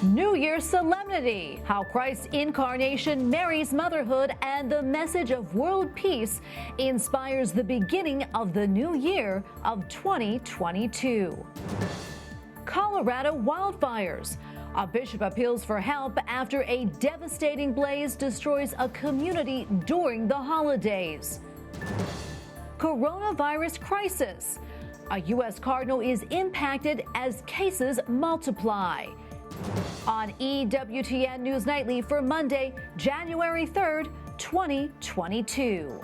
New Year's solemnity, how Christ's incarnation marries motherhood, and the message of world peace inspires the beginning of the new year of 2022. Colorado wildfires. A bishop appeals for help after a devastating blaze destroys a community during the holidays. Coronavirus crisis. A U.S. cardinal is impacted as cases multiply. On EWTN News Nightly for Monday, January 3rd, 2022.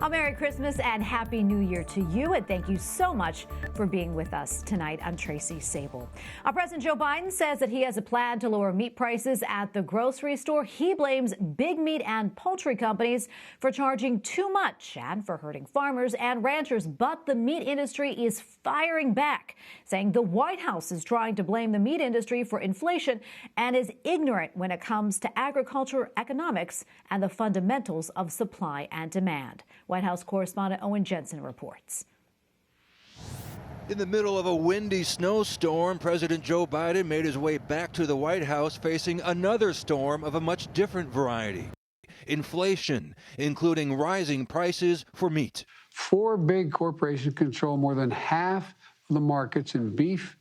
A Merry Christmas and Happy New Year to you, and thank you so much for being with us tonight. I'm Tracy Sable. President Joe Biden says that he has a plan to lower meat prices at the grocery store. He blames big meat and poultry companies for charging too much and for hurting farmers and ranchers. But the meat industry is firing back, saying the White House is trying to blame the meat industry for inflation and is ignorant when it comes to agriculture, economics, and the fundamentals of supply and demand. White House correspondent Owen Jensen reports. In the middle of a windy snowstorm, President Joe Biden made his way back to the White House facing another storm of a much different variety. Inflation, including rising prices for meat. 4 big corporations control more than half of the markets in beef,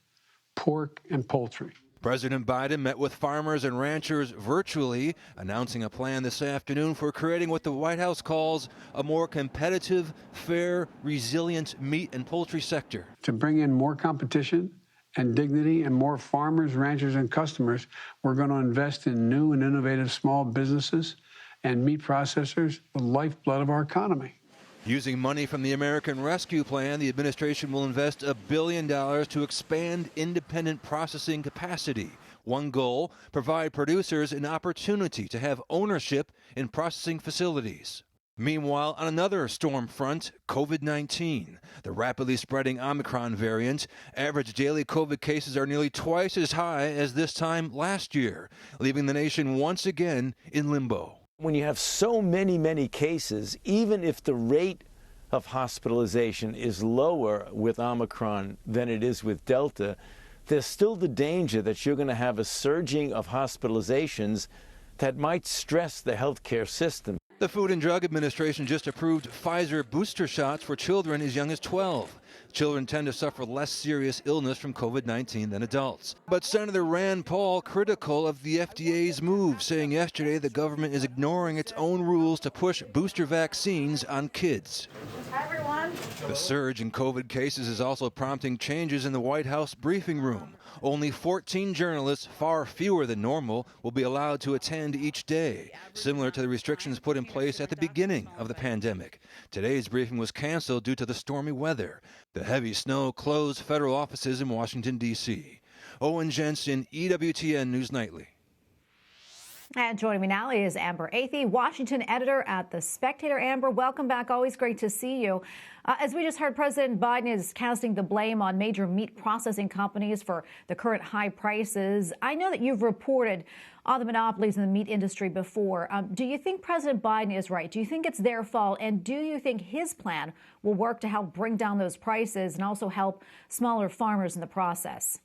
pork, and poultry. President Biden met with farmers and ranchers virtually, announcing a plan this afternoon for creating what the White House calls a more competitive, fair, resilient meat and poultry sector. To bring in more competition and dignity and more farmers, ranchers, and customers, we're going to invest in new and innovative small businesses and meat processors, the lifeblood of our economy. Using money from the American Rescue Plan, the administration will invest $1 billion to expand independent processing capacity. One goal, provide producers an opportunity to have ownership in processing facilities. Meanwhile, on another storm front, COVID-19, the rapidly spreading Omicron variant, average daily COVID cases are nearly twice as high as this time last year, leaving the nation once again in limbo. When you have so many cases, even if the rate of hospitalization is lower with Omicron than it is with Delta, there's still the danger that you're going to have a surging of hospitalizations that might stress the healthcare system. The Food and Drug Administration just approved Pfizer booster shots for children as young as 12. Children tend to suffer less serious illness from COVID-19 than adults. But Senator Rand Paul critical of the FDA's move, saying yesterday the government is ignoring its own rules to push booster vaccines on kids. Hi, everyone. The surge in COVID cases is also prompting changes in the White House briefing room. Only 14 journalists, far fewer than normal, will be allowed to attend each day, similar to the restrictions put in place at the beginning of the pandemic. Today's briefing was canceled due to the stormy weather. The heavy snow closed federal offices in Washington, D.C. Owen Jensen, EWTN News Nightly. And joining me now is Amber Athey, Washington editor at the Spectator. Amber, welcome back. Always great to see you. As we just heard, President Biden is casting the blame on major meat processing companies for the current high prices. I know that you've reported on the monopolies in the meat industry before. Do you think President Biden is right? Do you think it's their fault? And do you think his plan will work to help bring down those prices and also help smaller farmers in the process?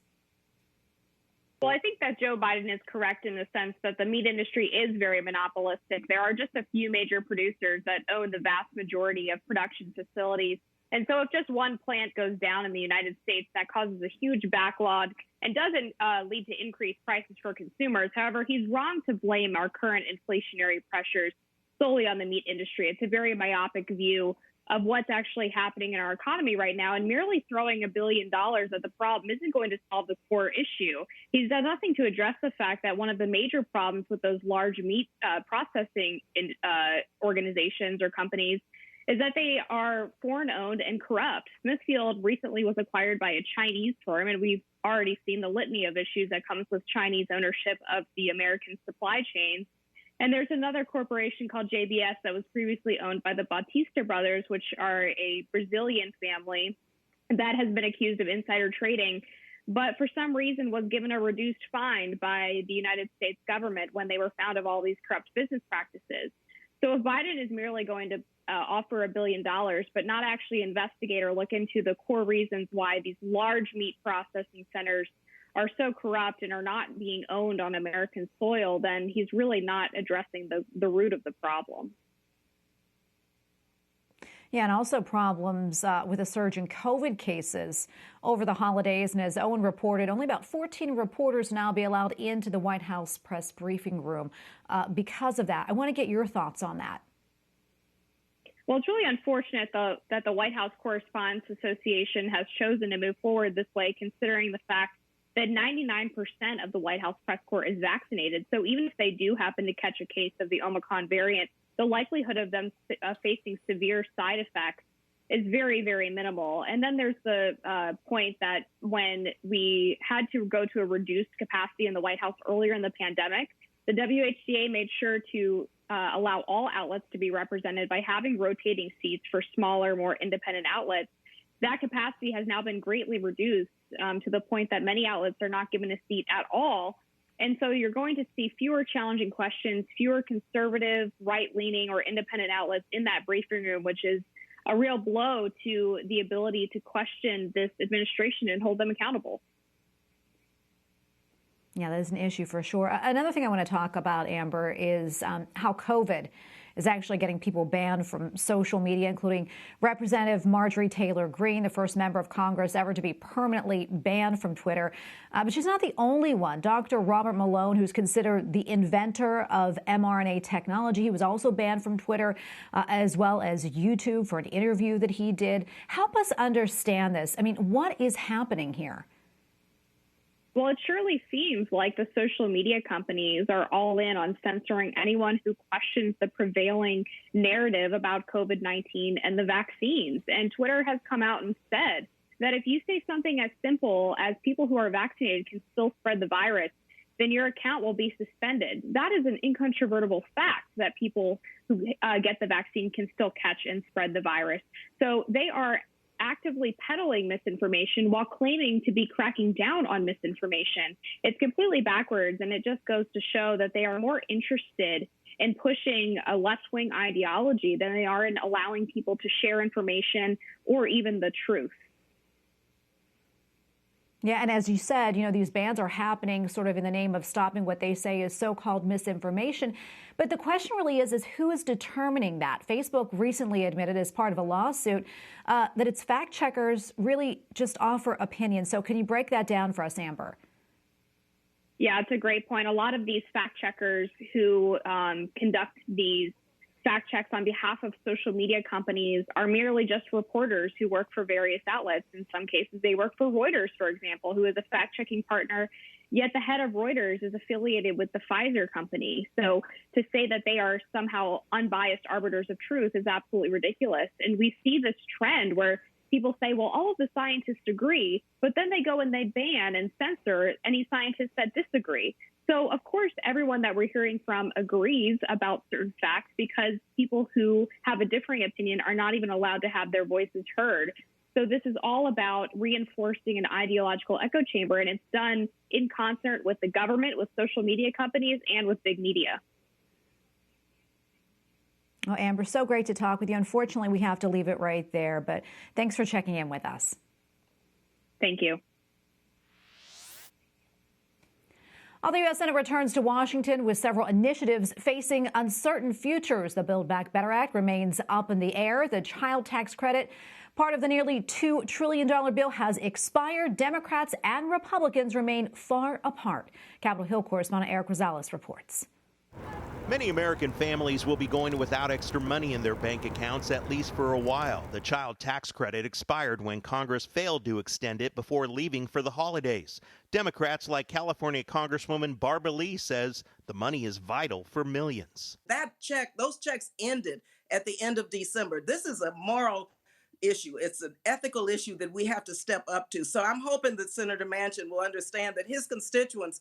Well, I think that Joe Biden is correct in the sense that the meat industry is very monopolistic. There are just a few major producers that own the vast majority of production facilities. And so if just one plant goes down in the United States, that causes a huge backlog and doesn't lead to increased prices for consumers. However, he's wrong to blame our current inflationary pressures solely on the meat industry. It's a very myopic view of what's actually happening in our economy right now, and merely throwing $1 billion at the problem isn't going to solve the core issue. He's done nothing to address the fact that one of the major problems with those large meat processing organizations or companies is that they are foreign-owned and corrupt. Smithfield recently was acquired by a Chinese firm, and we've already seen the litany of issues that comes with Chinese ownership of the American supply chains. And there's another corporation called JBS that was previously owned by the Bautista brothers, which are a Brazilian family that has been accused of insider trading, but for some reason was given a reduced fine by the United States government when they were found of all these corrupt business practices. So if Biden is merely going to offer $1 billion, but not actually investigate or look into the core reasons why these large meat processing centers are so corrupt and are not being owned on American soil, then he's really not addressing the root of the problem. Yeah, and also problems with a surge in COVID cases over the holidays. And as Owen reported, only about 14 reporters now be allowed into the White House press briefing room because of that. I want to get your thoughts on that. Well, it's really unfortunate that the White House Correspondents Association has chosen to move forward this way, considering the fact that 99% of the White House press corps is vaccinated. So even if they do happen to catch a case of the Omicron variant, the likelihood of them facing severe side effects is very, very minimal. And then there's the point that when we had to go to a reduced capacity in the White House earlier in the pandemic, the WHCA made sure to allow all outlets to be represented by having rotating seats for smaller, more independent outlets. That capacity has now been greatly reduced to the point that many outlets are not given a seat at all. And so you're going to see fewer challenging questions, fewer conservative, right-leaning, or independent outlets in that briefing room, which is a real blow to the ability to question this administration and hold them accountable. Yeah, that is an issue for sure. Another thing I want to talk about, Amber, is how COVID is actually getting people banned from social media, including Representative Marjorie Taylor Greene, the first member of Congress ever to be permanently banned from Twitter. But she's not the only one. Dr. Robert Malone, who's considered the inventor of mRNA technology, he was also banned from Twitter, as well as YouTube for an interview that he did. Help us understand this. I mean, what is happening here? Well, it surely seems like the social media companies are all in on censoring anyone who questions the prevailing narrative about COVID-19 and the vaccines. And Twitter has come out and said that if you say something as simple as people who are vaccinated can still spread the virus, then your account will be suspended. That is an incontrovertible fact that people who get the vaccine can still catch and spread the virus. So they are actively peddling misinformation while claiming to be cracking down on misinformation. It's completely backwards, and it just goes to show that they are more interested in pushing a left-wing ideology than they are in allowing people to share information or even the truth. Yeah, and as you said, you know, these bans are happening sort of in the name of stopping what they say is so-called misinformation. But the question really is who is determining that? Facebook recently admitted as part of a lawsuit that its fact checkers really just offer opinions. So can you break that down for us, Amber? Yeah, it's a great point. A lot of these fact checkers who conduct these fact checks on behalf of social media companies are merely just reporters who work for various outlets. In some cases, they work for Reuters, for example, who is a fact-checking partner, yet the head of Reuters is affiliated with the Pfizer company. So to say that they are somehow unbiased arbiters of truth is absolutely ridiculous. And we see this trend where people say, well, all of the scientists agree, but then they go and they ban and censor any scientists that disagree. So, of course, everyone that we're hearing from agrees about certain facts because people who have a differing opinion are not even allowed to have their voices heard. So this is all about reinforcing an ideological echo chamber, and it's done in concert with the government, with social media companies, and with big media. Oh, Amber, so great to talk with you. Unfortunately, we have to leave it right there, but thanks for checking in with us. Thank you. The U.S. Senate returns to Washington with several initiatives facing uncertain futures. The Build Back Better Act remains up in the air. The child tax credit, part of the nearly $2 trillion bill, has expired. Democrats and Republicans remain far apart. Capitol Hill correspondent Eric Rosales reports. Many American families will be going without extra money in their bank accounts at least for a while. The child tax credit expired when Congress failed to extend it before leaving for the holidays. Democrats like California Congresswoman Barbara Lee says the money is vital for millions. Those checks ended at the end of December. This is a moral issue. It's an ethical issue that we have to step up to. So I'm hoping that Senator Manchin will understand that his constituents,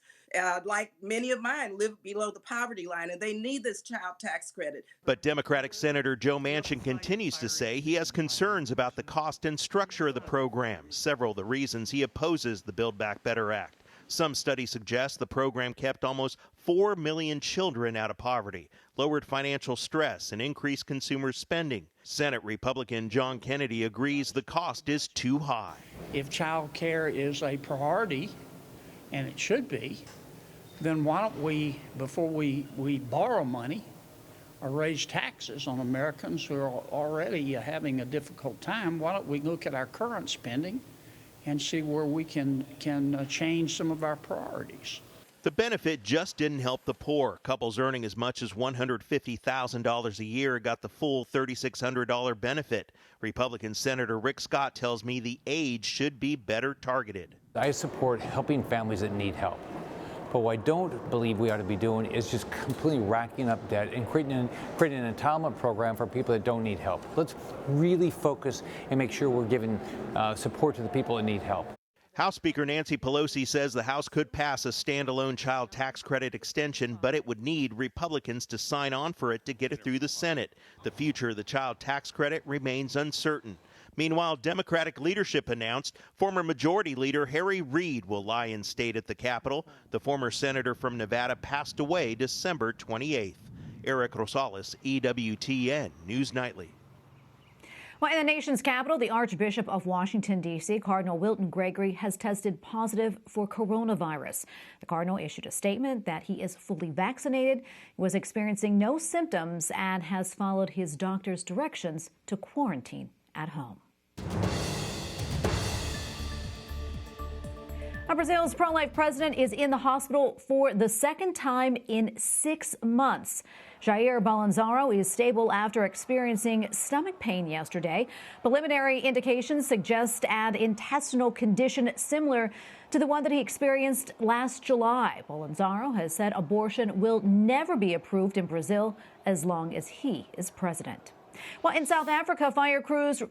like many of mine, live below the poverty line, and they need this child tax credit. But Democratic Senator Joe Manchin continues to say he has concerns about the cost and structure of the program, several of the reasons he opposes the Build Back Better Act. Some studies suggest the program kept almost 4 million children out of poverty, lowered financial stress, and increased consumer spending. Senate Republican John Kennedy agrees the cost is too high. If child care is a priority, and it should be, then why don't we, before we borrow money or raise taxes on Americans who are already having a difficult time, why don't we look at our current spending and see where we can change some of our priorities? The benefit just didn't help the poor. Couples earning as much as $150,000 a year got the full $3,600 benefit. Republican Senator Rick Scott tells me the age should be better targeted. I support helping families that need help. But what I don't believe we ought to be doing is just completely racking up debt and creating an entitlement program for people that don't need help. Let's really focus and make sure we're giving support to the people that need help. House Speaker Nancy Pelosi says the House could pass a standalone child tax credit extension, but it would need Republicans to sign on for it to get it through the Senate. The future of the child tax credit remains uncertain. Meanwhile, Democratic leadership announced former Majority Leader Harry Reid will lie in state at the Capitol. The former senator from Nevada passed away December 28th. Eric Rosales, EWTN News Nightly. Well, in the nation's capital, the Archbishop of Washington, D.C., Cardinal Wilton Gregory, has tested positive for coronavirus. The Cardinal issued a statement that he is fully vaccinated, was experiencing no symptoms, and has followed his doctor's directions to quarantine at home. Now, Brazil's pro-life president is in the hospital for the second time in 6 months. Jair Bolsonaro is stable after experiencing stomach pain yesterday. Preliminary indications suggest an intestinal condition similar to the one that he experienced last July. Bolsonaro has said abortion will never be approved in Brazil as long as he is president. Well, in South Africa, fire crews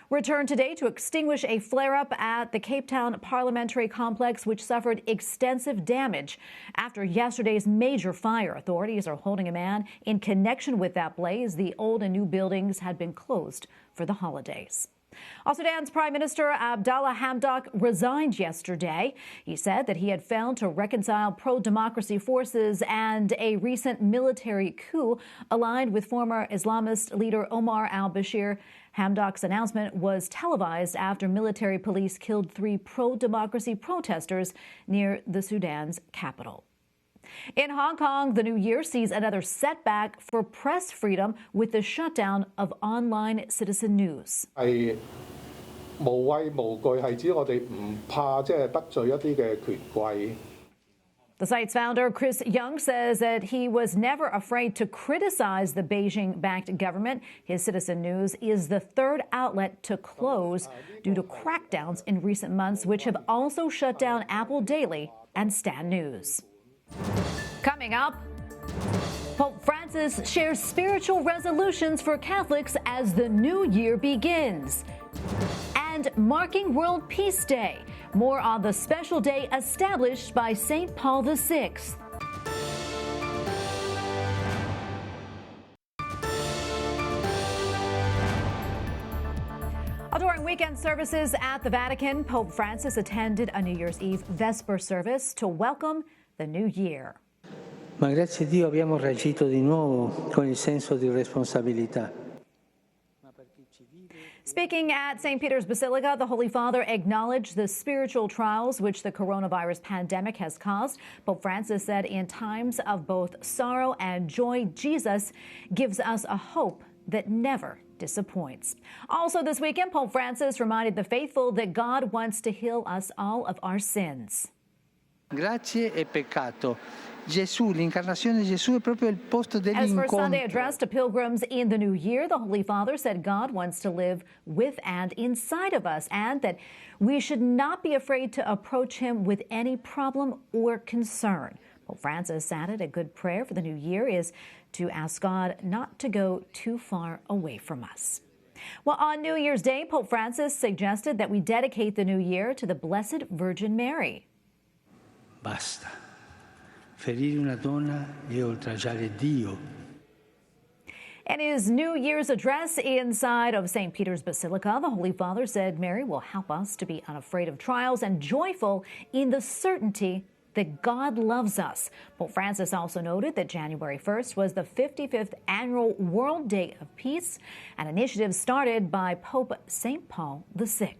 returned today to extinguish a flare-up at the Cape Town Parliamentary Complex, which suffered extensive damage after yesterday's major fire. Authorities are holding a man in connection with that blaze. The old and new buildings had been closed for the holidays. Sudan's Prime Minister Abdallah Hamdok resigned yesterday. He said that he had failed to reconcile pro-democracy forces and a recent military coup aligned with former Islamist leader Omar al-Bashir. Hamdok's announcement was televised after military police killed 3 pro-democracy protesters near the Sudan's capital. In Hong Kong, the new year sees another setback for press freedom with the shutdown of online citizen news. The site's founder, Chris Young, says that he was never afraid to criticize the Beijing-backed government. His Citizen News is the 3rd outlet to close due to crackdowns in recent months, which have also shut down Apple Daily and Stan News. Coming up, Pope Francis shares spiritual resolutions for Catholics as the new year begins. And marking World Peace Day. More on the special day established by St. Paul VI. During weekend services at the Vatican, Pope Francis attended a New Year's Eve Vesper service to welcome the new year. Ma grazie a Dio abbiamo reagito di nuovo con il senso di responsabilità. Speaking at St. Peter's Basilica, the Holy Father acknowledged the spiritual trials which the coronavirus pandemic has caused. Pope Francis said in times of both sorrow and joy, Jesus gives us a hope that never disappoints. Also this weekend, Pope Francis reminded the faithful that God wants to heal us all of our sins. Grazie e peccato. Gesù, l'incarnazione di Gesù è proprio il posto dell'incontro. As for Sunday address to pilgrims in the new year, the Holy Father said God wants to live with and inside of us, and that we should not be afraid to approach him with any problem or concern. Pope Francis added a good prayer for the new year is to ask God not to go too far away from us. Well, on New Year's Day, Pope Francis suggested that we dedicate the new year to the Blessed Virgin Mary. Basta. Ferire una donna e oltraggiare Dio. In his New Year's address inside of St. Peter's Basilica, the Holy Father said Mary will help us to be unafraid of trials and joyful in the certainty that God loves us. Pope Francis also noted that January 1st was the 55th annual World Day of Peace, an initiative started by Pope St. Paul VI.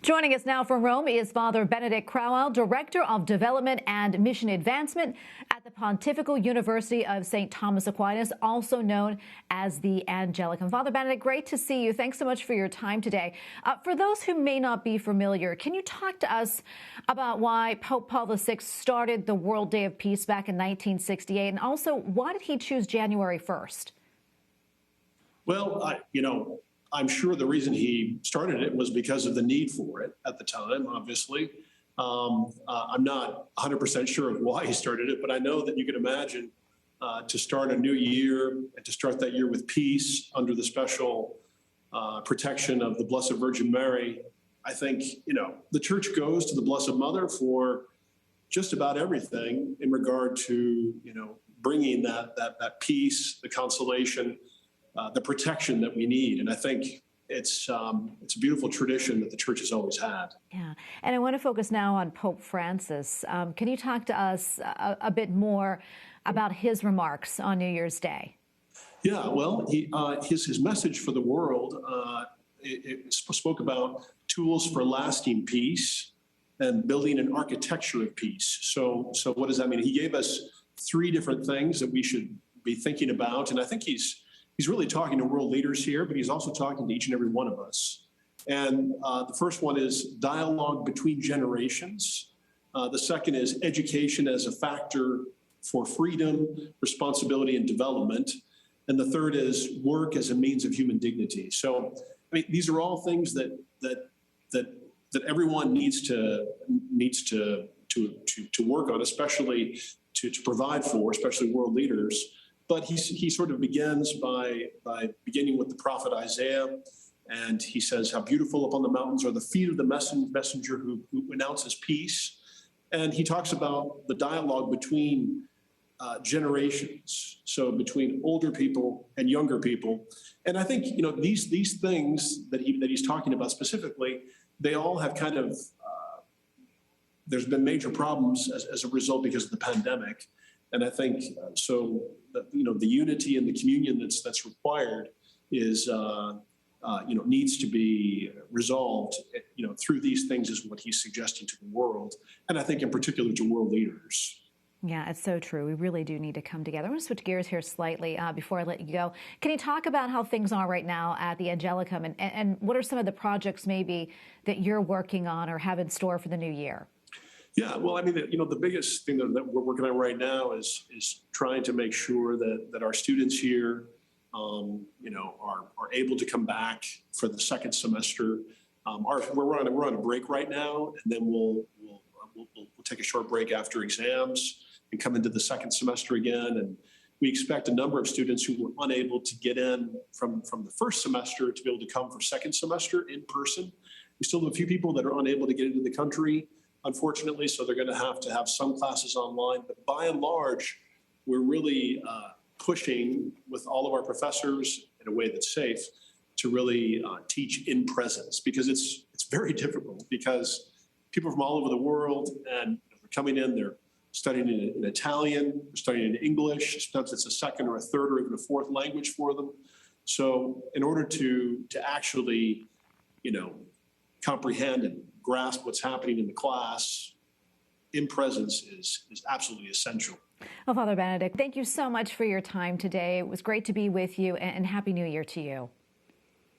Joining us now from Rome is Father Benedict Croell, Director of Development and Mission Advancement at the Pontifical University of St. Thomas Aquinas, also known as the Angelicum. Father Benedict, great to see you. Thanks so much for your time today. For those who may not be familiar, can you talk to us about why Pope Paul VI started the World Day of Peace back in 1968, and also why did he choose January 1st? Well, I'm sure the reason he started it was because of the need for it at the time, obviously. I'm not 100% sure of why he started it, but I know that you can imagine to start a new year and to start that year with peace under the special protection of the Blessed Virgin Mary. I think, the Church goes to the Blessed Mother for just about everything in regard to, bringing that peace, the consolation, the protection that we need. And I think it's a beautiful tradition that the Church has always had. Yeah. And I want to focus now on Pope Francis. Can you talk to us a bit more about his remarks on New Year's Day? Yeah, well, his message for the world, it spoke about tools for lasting peace and building an architecture of peace. So what does that mean? He gave us 3 different things that we should be thinking about. And I think he's really talking to world leaders here, but he's also talking to each and every one of us. And the first one is dialogue between generations. The second is education as a factor for freedom, responsibility, and development. And the third is work as a means of human dignity. So, these are all things that everyone needs to work on, especially to provide for, especially world leaders. But he sort of begins by beginning with the prophet Isaiah, and he says, how beautiful upon the mountains are the feet of the messenger who announces peace. And he talks about the dialogue between generations, so between older people and younger people. And I think, these things that he's talking about specifically, they all have kind of, there's been major problems as a result because of the pandemic. And I think the unity and the communion that's required is needs to be resolved through these things is what he's suggesting to the world, and I think in particular to world leaders. Yeah, it's so true. We really do need to come together. I'm going to switch gears here slightly before I let you go. Can you talk about how things are right now at the Angelicum, and what are some of the projects maybe that you're working on or have in store for the new year? Yeah, well, the biggest thing that we're working on right now is trying to make sure that our students here, are able to come back for the second semester. We're on a break right now, and then we'll take a short break after exams and come into the second semester again. And we expect a number of students who were unable to get in from the first semester to be able to come for second semester in person. We still have a few people that are unable to get into the country, unfortunately, so they're going to have some classes online. But by and large, we're really pushing with all of our professors in a way that's safe to really teach in presence, because it's very difficult, because people from all over the world, and they're coming in, they're studying in Italian, they're studying in English, sometimes it's a second or a third or even a fourth language for them. So in order to actually, comprehend and grasp what's happening in the class, in presence is absolutely essential. Well, Father Benedict, thank you so much for your time today. It was great to be with you, and Happy New Year to you.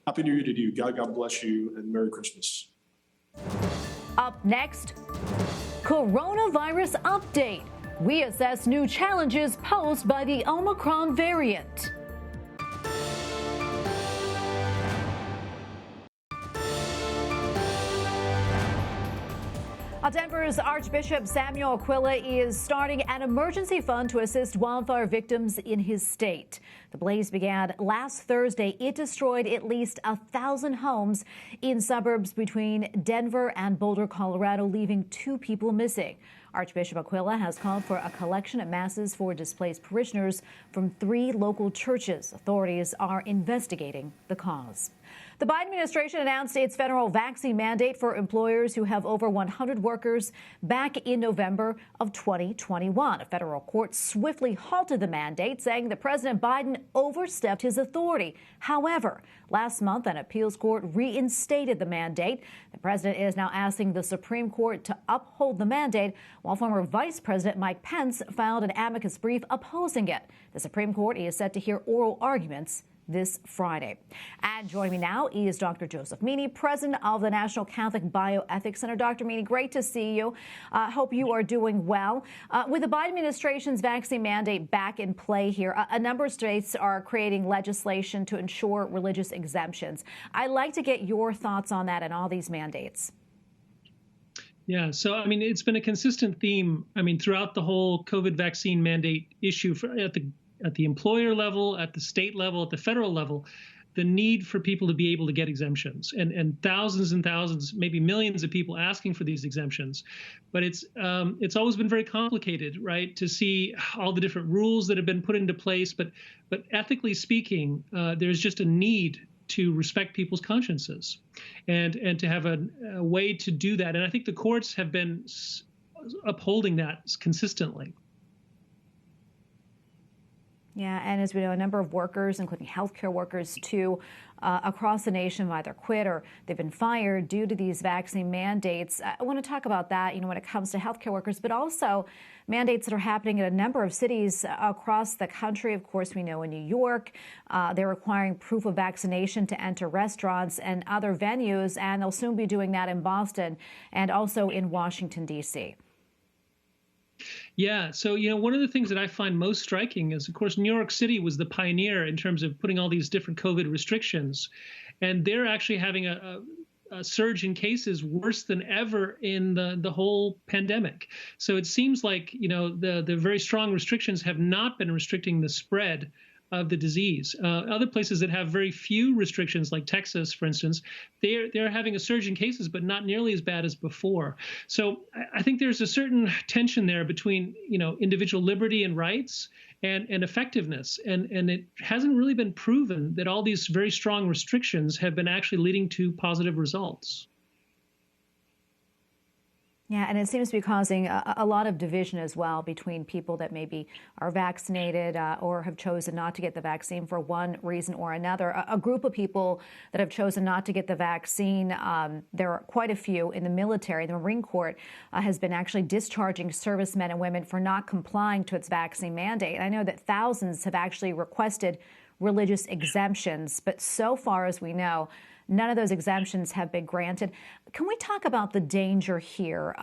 Happy New Year to you. God bless you, and Merry Christmas. Up next, coronavirus update. We assess new challenges posed by the Omicron variant. Denver's Archbishop Samuel Aquila is starting an emergency fund to assist wildfire victims in his state. The blaze began last Thursday. It destroyed at least 1,000 homes in suburbs between Denver and Boulder, Colorado, leaving 2 people missing. Archbishop Aquila has called for a collection of masses for displaced parishioners from 3 local churches. Authorities are investigating the cause. The Biden administration announced its federal vaccine mandate for employers who have over 100 workers back in November of 2021. A federal court swiftly halted the mandate, saying that President Biden overstepped his authority. However, last month, an appeals court reinstated the mandate. The president is now asking the Supreme Court to uphold the mandate, while former Vice President Mike Pence filed an amicus brief opposing it. The Supreme Court is set to hear oral arguments this Friday. And joining me now is Dr. Joseph Meaney, president of the National Catholic Bioethics Center. Dr. Meaney, great to see you. Hope you are doing well. With the Biden administration's vaccine mandate back in play here, a number of states are creating legislation to ensure religious exemptions. I'd like to get your thoughts on that and all these mandates. Yeah, so I mean, it's been a consistent theme, throughout the whole COVID vaccine mandate issue at the employer level, at the state level, at the federal level, the need for people to be able to get exemptions, and thousands and thousands, maybe millions of people asking for these exemptions. But it's always been very complicated, right, to see all the different rules that have been put into place. But ethically speaking, there's just a need to respect people's consciences and to have a way to do that. And I think the courts have been upholding that consistently. Yeah, and as we know, a number of workers, including healthcare workers, too, across the nation have either quit or they've been fired due to these vaccine mandates. I want to talk about that, when it comes to healthcare workers, but also mandates that are happening in a number of cities across the country. Of course, we know in New York, they're requiring proof of vaccination to enter restaurants and other venues, and they'll soon be doing that in Boston and also in Washington, D.C. Yeah. So, one of the things that I find most striking is, of course, New York City was the pioneer in terms of putting all these different COVID restrictions. And they're actually having a surge in cases worse than ever in the whole pandemic. So it seems like, the very strong restrictions have not been restricting the spread of the disease. Other places that have very few restrictions, like Texas, for instance, they're having a surge in cases, but not nearly as bad as before. So I think there's a certain tension there between, individual liberty and rights and effectiveness. And it hasn't really been proven that all these very strong restrictions have been actually leading to positive results. Yeah, and it seems to be causing a lot of division as well between people that maybe are vaccinated or have chosen not to get the vaccine for one reason or another. A group of people that have chosen not to get the vaccine, there are quite a few in the military. The Marine Corps has been actually discharging servicemen and women for not complying to its vaccine mandate. And I know that thousands have actually requested religious exemptions, but so far as we know, none of those exemptions have been granted. Can we talk about the danger here?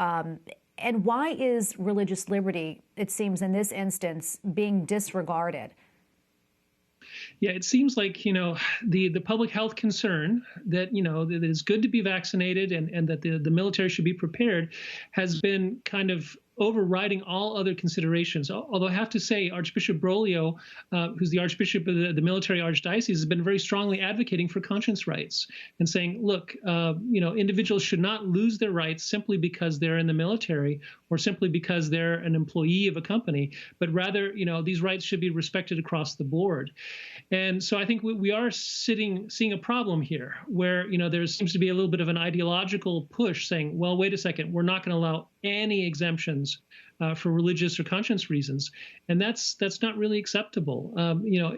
And why is religious liberty, it seems in this instance, being disregarded? Yeah, it seems like, the public health concern that, that it's good to be vaccinated and that the military should be prepared has been kind of overriding all other considerations. Although I have to say, Archbishop Broglio, who's the Archbishop of the military archdiocese, has been very strongly advocating for conscience rights and saying, look, individuals should not lose their rights simply because they're in the military or simply because they're an employee of a company, but rather, these rights should be respected across the board. And so I think we are seeing a problem here where, there seems to be a little bit of an ideological push saying, well, wait a second, we're not going to allow any exemptions for religious or conscience reasons. And that's not really acceptable.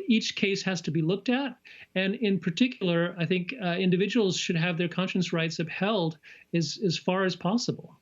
Each case has to be looked at. And in particular, I think individuals should have their conscience rights upheld as far as possible.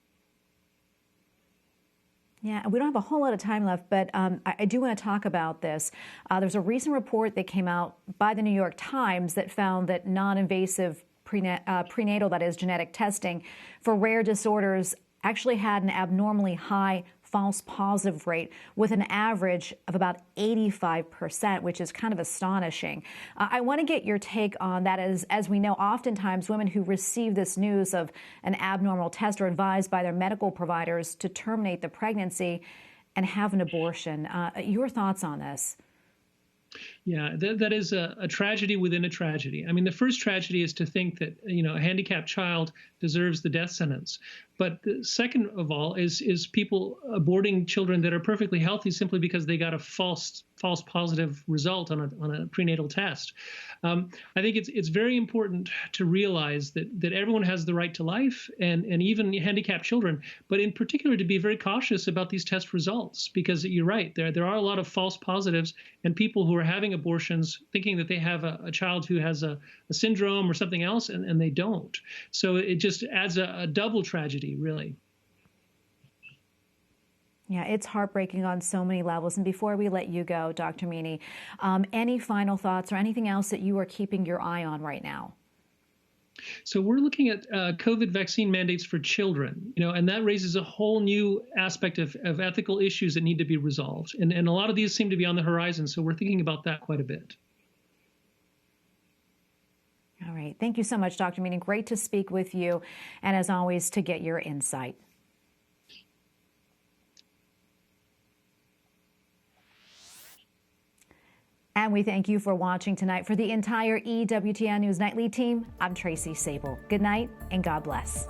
Yeah, we don't have a whole lot of time left, but I do want to talk about this. There's a recent report that came out by the New York Times that found that non-invasive prenatal, that is genetic testing for rare disorders, actually had an abnormally high false positive rate with an average of about 85%, which is kind of astonishing. I want to get your take on that. As we know, oftentimes women who receive this news of an abnormal test are advised by their medical providers to terminate the pregnancy and have an abortion. Your thoughts on this? Yeah, that is a tragedy within a tragedy. I mean, the first tragedy is to think that, a handicapped child deserves the death sentence. But the second of all is people aborting children that are perfectly healthy simply because they got a false positive result on a prenatal test. I think it's very important to realize that everyone has the right to life, and even handicapped children, but in particular to be very cautious about these test results, because you're right, there are a lot of false positives and people who are having abortions thinking that they have a child who has a syndrome or something else, and they don't. So it just adds a double tragedy, really. Yeah, it's heartbreaking on so many levels. And before we let you go, Dr. Meaney, any final thoughts or anything else that you are keeping your eye on right now? So we're looking at COVID vaccine mandates for children, and that raises a whole new aspect of ethical issues that need to be resolved. And a lot of these seem to be on the horizon. So we're thinking about that quite a bit. All right. Thank you so much, Dr. Meaney. Great to speak with you. And as always, to get your insight. And we thank you for watching tonight. For the entire EWTN News Nightly team, I'm Tracy Sable. Good night and God bless.